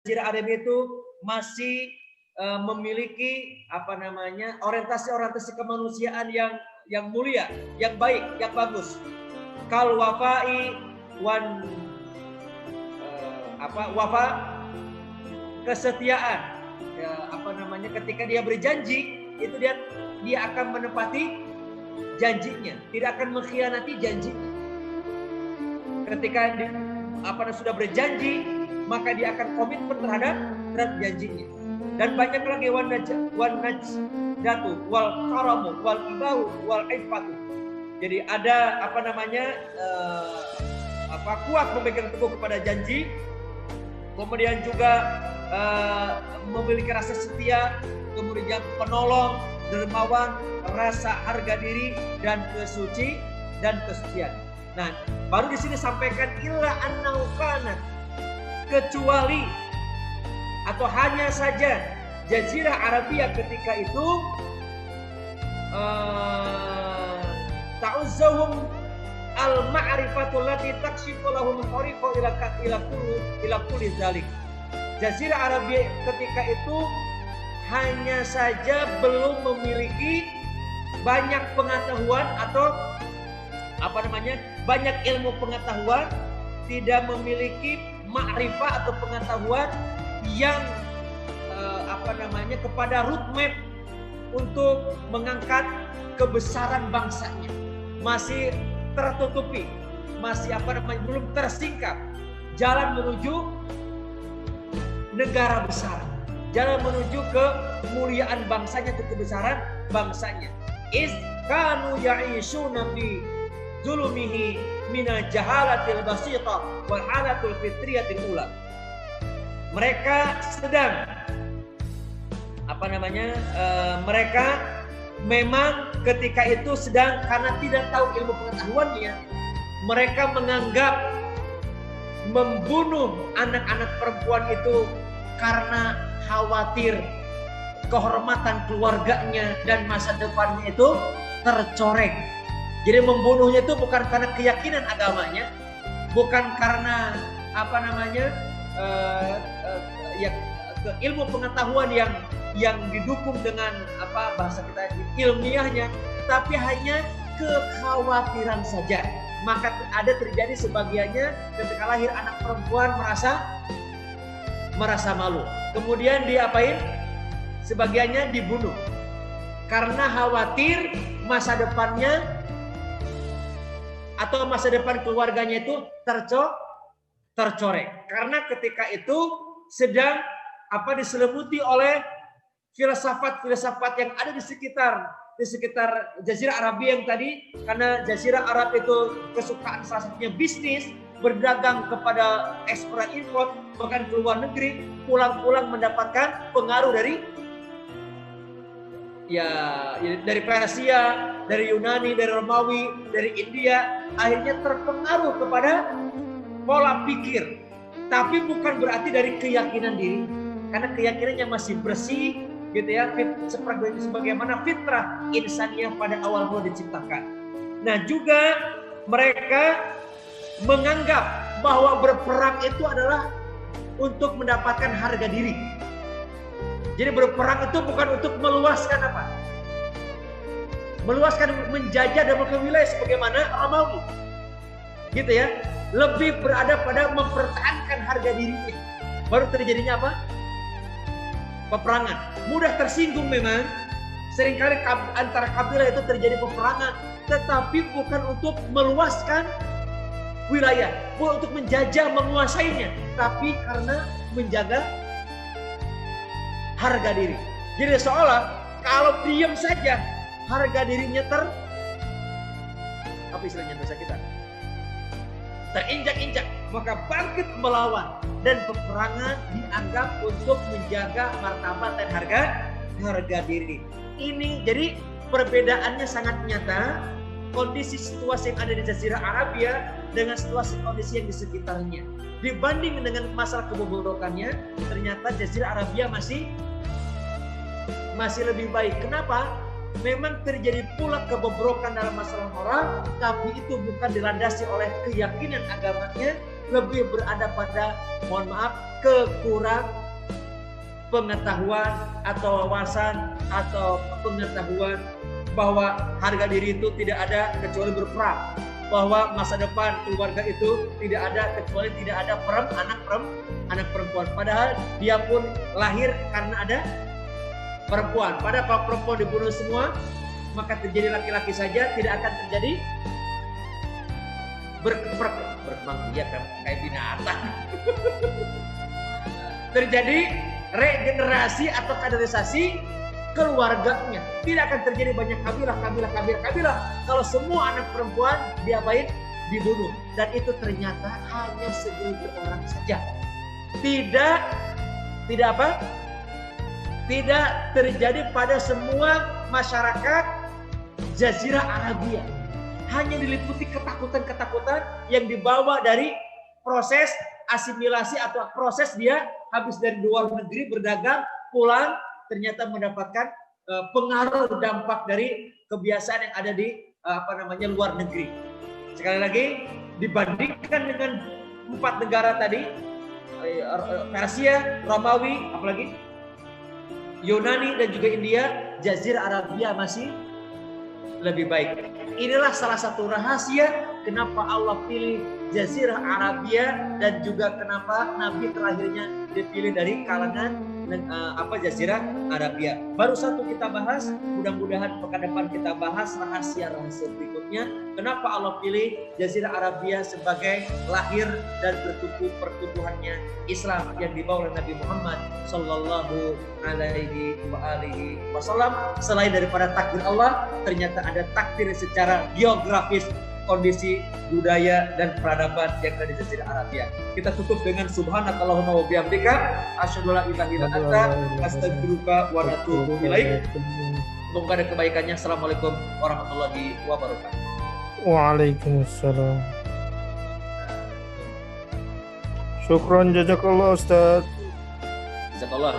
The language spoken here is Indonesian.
Jazirah Arabia itu masih memiliki orientasi kemanusiaan yang mulia, yang baik, yang bagus. Kal wafai wan wafa, kesetiaan. Ketika dia berjanji itu dia akan menepati janjinya, tidak akan mengkhianati janjinya. Ketika sudah berjanji, maka dia akan komitmen terhadap janjinya. Dan banyak lagi wan najdatu wal karamu wal ibahu wal ifatu. Jadi ada kuat memegang teguh kepada janji, kemudian juga memiliki rasa setia, kemudian penolong, dermawan, rasa harga diri dan kesucian. Nah, baru di sini sampaikan illa annahu kana, kecuali atau hanya saja Jazirah Arabia ketika itu ta'uzzahum al-ma'rifatul lati takshifu lahum tariqa ila kulli dzalik. Jazirah Arabia ketika itu hanya saja belum memiliki banyak pengetahuan atau banyak ilmu pengetahuan, tidak memiliki ma'rifah atau pengetahuan yang kepada roadmap untuk mengangkat kebesaran bangsanya. Masih tertutupi, masih belum tersingkap jalan menuju negara besar, jalan menuju kemuliaan bangsanya, ke kebesaran bangsanya. Is kanu ya'ishuna bi zulumihi mina jahalatil basita wal halatul fitriyatil ula. Mereka sedang mereka memang ketika itu sedang, karena tidak tahu ilmu pengetahuannya, mereka menganggap membunuh anak-anak perempuan itu karena khawatir kehormatan keluarganya dan masa depannya itu tercoreng. Jadi membunuhnya itu bukan karena keyakinan agamanya, bukan karena ilmu pengetahuan yang didukung dengan bahasa kita ilmiahnya, tetapi hanya kekhawatiran saja. Maka ada terjadi sebagiannya ketika lahir anak perempuan merasa malu, kemudian diapain? Sebagiannya dibunuh karena khawatir masa depannya atau masa depan keluarganya itu tercoreng. Karena ketika itu sedang diselimuti oleh filsafat-filsafat yang ada di sekitar Jazirah Arabia yang tadi, karena Jazirah Arab itu kesukaan salah satunya bisnis, berdagang kepada ekspor impor, bahkan ke luar negeri, pulang-pulang mendapatkan pengaruh dari Persia, dari Yunani, dari Romawi, dari India, akhirnya terpengaruh kepada pola pikir. Tapi bukan berarti dari keyakinan diri, karena keyakinannya masih bersih, gitu ya, sebagaimana fitrah insaniah pada awal mula diciptakan. Nah, juga mereka menganggap bahwa berperang itu adalah untuk mendapatkan harga diri. Jadi berperang itu bukan untuk meluaskan menjajah dan melakukan wilayah sebagaimana Romawi, gitu ya. Lebih berada pada mempertahankan harga dirinya. Baru terjadinya peperangan. Mudah tersinggung memang. Seringkali antara kabilah itu terjadi peperangan, tetapi bukan untuk meluaskan wilayah, bukan untuk menjajah menguasainya, tapi karena menjaga harga diri. Jadi seolah kalau diam saja harga dirinya terinjak-injak, maka bangkit melawan, dan peperangan dianggap untuk menjaga martabat dan harga diri. Ini jadi perbedaannya sangat nyata, kondisi situasi yang ada di Jazirah Arabia dengan situasi kondisi yang di sekitarnya. Dibanding dengan masalah kebobrokannya, ternyata Jazirah Arabia masih lebih baik. Kenapa? Memang terjadi pula kebobrokan dalam masalah moral, tapi itu bukan dilandasi oleh keyakinan agamanya, lebih berada pada, mohon maaf, kekurang pengetahuan atau wawasan atau pengetahuan bahwa harga diri itu tidak ada kecuali berperang, bahwa masa depan keluarga itu tidak ada kecuali tidak ada anak perempuan. Padahal dia pun lahir karena ada perempuan. Padahal kalau perempuan dibunuh semua, maka terjadi laki-laki saja, tidak akan terjadi berkembang biak kayak binatang. Terjadi regenerasi atau kaderisasi keluarganya. Tidak akan terjadi banyak kabilah kalau semua anak perempuan diapain? Dibunuh. Dan itu ternyata hanya segelintir orang saja. Tidak terjadi pada semua masyarakat Jazirah Arabia. Hanya diliputi ketakutan-ketakutan yang dibawa dari proses asimilasi atau proses dia habis dari luar negeri berdagang, pulang ternyata mendapatkan pengaruh dampak dari kebiasaan yang ada di luar negeri. Sekali lagi, dibandingkan dengan 4 negara tadi, Persia, Romawi, apalagi Yunani dan juga India, Jazirah Arabia masih lebih baik. Inilah salah satu rahasia kenapa Allah pilih Jazirah Arabia dan juga kenapa Nabi terakhirnya dipilih dari kalangan Jazirah Arabia. Baru satu kita bahas, mudah-mudahan pekan depan kita bahas rahasia-rahasia berikutnya. Kenapa Allah pilih Jazirah Arabia sebagai lahir dan bertumbuh pertumbuhannya Islam yang dibawa oleh Nabi Muhammad Sallallahu Alaihi Wasallam. Selain daripada takdir Allah, ternyata ada takdir secara geografis, kondisi budaya dan peradaban yang ada di Jazirah Arabia. Kita tutup dengan subhanakallahumma wa bihamdika asyhadu an la ilaha illa anta astaghfiruka wa atubu ilaik. Semoga ada kebaikannya. Assalamualaikum warahmatullahi wabarakatuh. Waalaikumsalam. Syukran, jazakallah Ustaz. Jazakallah.